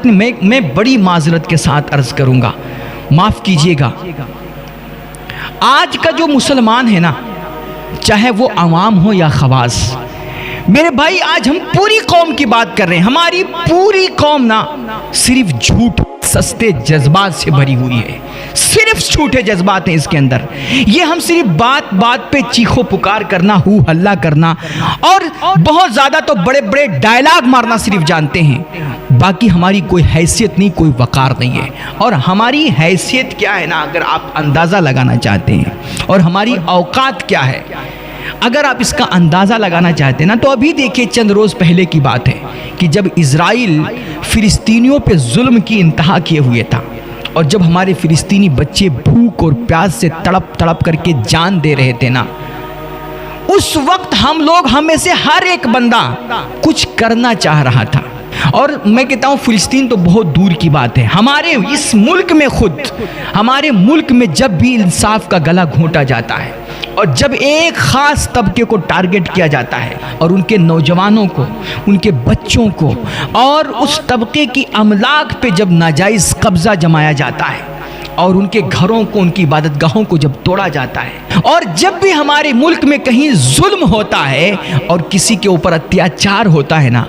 मैं बड़ी माजरत के साथ अर्ज करूंगा, माफ कीजिएगा। आज का जो मुसलमान है ना, चाहे वो अवाम हो या खवास, मेरे भाई आज हम पूरी कौम की बात कर रहे हैं। हमारी पूरी कौम ना सिर्फ झूठ सस्ते जज्बात से भरी हुई है, सिर्फ झूठे जज्बात हैं इसके अंदर। ये हम सिर्फ बात बात पे चीखो पुकार करना, हु हल्ला करना और बहुत ज्यादा तो बड़े बड़े डायलॉग मारना सिर्फ जानते हैं। बाकी हमारी कोई हैसियत नहीं, कोई वकार नहीं है। और हमारी हैसियत क्या है ना, अगर आप अंदाज़ा लगाना चाहते हैं, और हमारी औकात क्या है अगर आप इसका अंदाज़ा लगाना चाहते हैं ना, तो अभी देखिए चंद रोज़ पहले की बात है कि जब इजराइल फिलिस्तीनियों पे जुल्म की इंतहा किए हुए था, और जब हमारे फिलिस्तीनी बच्चे भूख और प्यास से तड़प तड़प करके जान दे रहे थे ना, उस वक्त हम में से हर एक बंदा कुछ करना चाह रहा था। और मैं कहता हूँ फिलिस्तीन तो बहुत दूर की बात है, हमारे इस मुल्क में खुद, हमारे मुल्क में जब भी इंसाफ का गला घोंटा जाता है और जब एक ख़ास तबके को टारगेट किया जाता है और उनके नौजवानों को, उनके बच्चों को और उस तबके की अमलाक पे जब नाजायज़ कब्ज़ा जमाया जाता है और उनके घरों को, उनकी इबादतगाहों को जब तोड़ा जाता है, और जब भी हमारे मुल्क में कहीं जुल्म होता है और किसी के ऊपर अत्याचार होता है ना,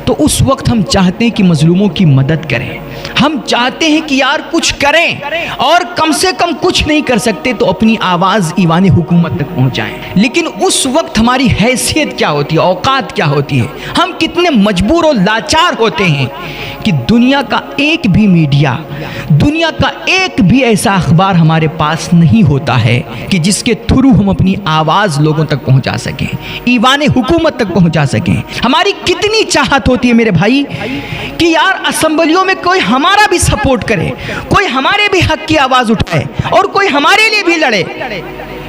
तो उस वक्त हम चाहते हैं कि मजलूमों की मदद करें। हम चाहते हैं कि यार कुछ करें, और कम से कम कुछ नहीं कर सकते तो अपनी आवाज़ ईवान हुकूमत तक पहुंचाएं। लेकिन उस वक्त हमारी हैसियत क्या होती है, औकात क्या होती है, हम कितने मजबूर और लाचार होते हैं कि दुनिया का एक भी मीडिया, दुनिया का एक भी ऐसा अखबार हमारे पास नहीं होता है कि जिसके थ्रू हम अपनी आवाज़ लोगों तक पहुंचा सकें, ईवान हुकूमत तक पहुंचा सकें। हमारी कितनी चाहत होती है मेरे भाई कि यार असेंबलियों में कोई हमारा भी सपोर्ट करे, कोई हमारे भी हक की आवाज़ उठाए और कोई हमारे लिए भी लड़े।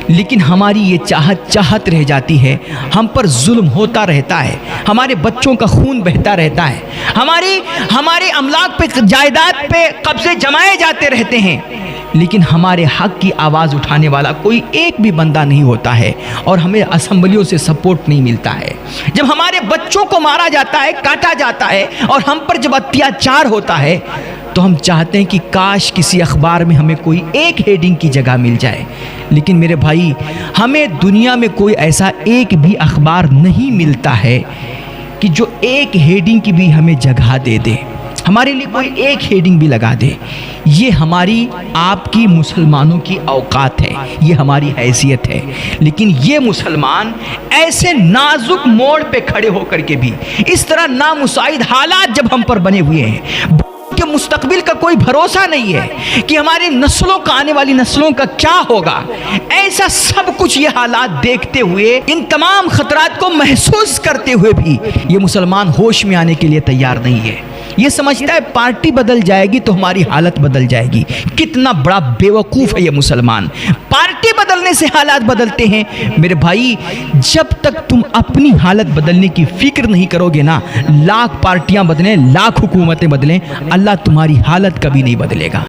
लेकिन हमारी ये चाहत रह जाती है, हम पर जुल्म होता रहता है, हमारे बच्चों का खून बहता रहता है, हमारे अमलाक पे, जायदाद पे कब्जे जमाए जाते रहते हैं, लेकिन हमारे हक की आवाज़ उठाने वाला कोई एक भी बंदा नहीं होता है और हमें असेंबलियों से सपोर्ट नहीं मिलता है। जब हमारे बच्चों को मारा जाता है, काटा जाता है और हम पर जब अत्याचार होता है, तो हम चाहते हैं कि काश किसी अखबार में हमें कोई एक हेडिंग की जगह मिल जाए। लेकिन मेरे भाई, हमें दुनिया में कोई ऐसा एक भी अखबार नहीं मिलता है कि जो एक हेडिंग की भी हमें जगह दे दे, हमारे लिए कोई एक हेडिंग भी लगा दे। ये हमारी, आपकी, मुसलमानों की औकात है, ये हमारी हैसियत है। लेकिन ये मुसलमान ऐसे नाजुक मोड़ पे खड़े होकर के भी, इस तरह नामुसाइद हालात जब हम पर बने हुए हैं कि मुस्तकबिल का कोई भरोसा नहीं है कि हमारी नस्लों का, आने वाली नस्लों का क्या होगा, ऐसा सब कुछ ये हालात देखते हुए, इन तमाम खतरात को महसूस करते हुए भी ये मुसलमान होश में आने के लिए तैयार नहीं है। ये समझता है पार्टी बदल जाएगी तो हमारी हालत बदल जाएगी। कितना बड़ा बेवकूफ़ है ये मुसलमान। पार्टी बदलने से हालात बदलते हैं मेरे भाई। जब तक तुम अपनी हालत बदलने की फिक्र नहीं करोगे ना, लाख पार्टियां बदलें, लाख हुकूमतें बदलें, अल्लाह तुम्हारी हालत कभी नहीं बदलेगा।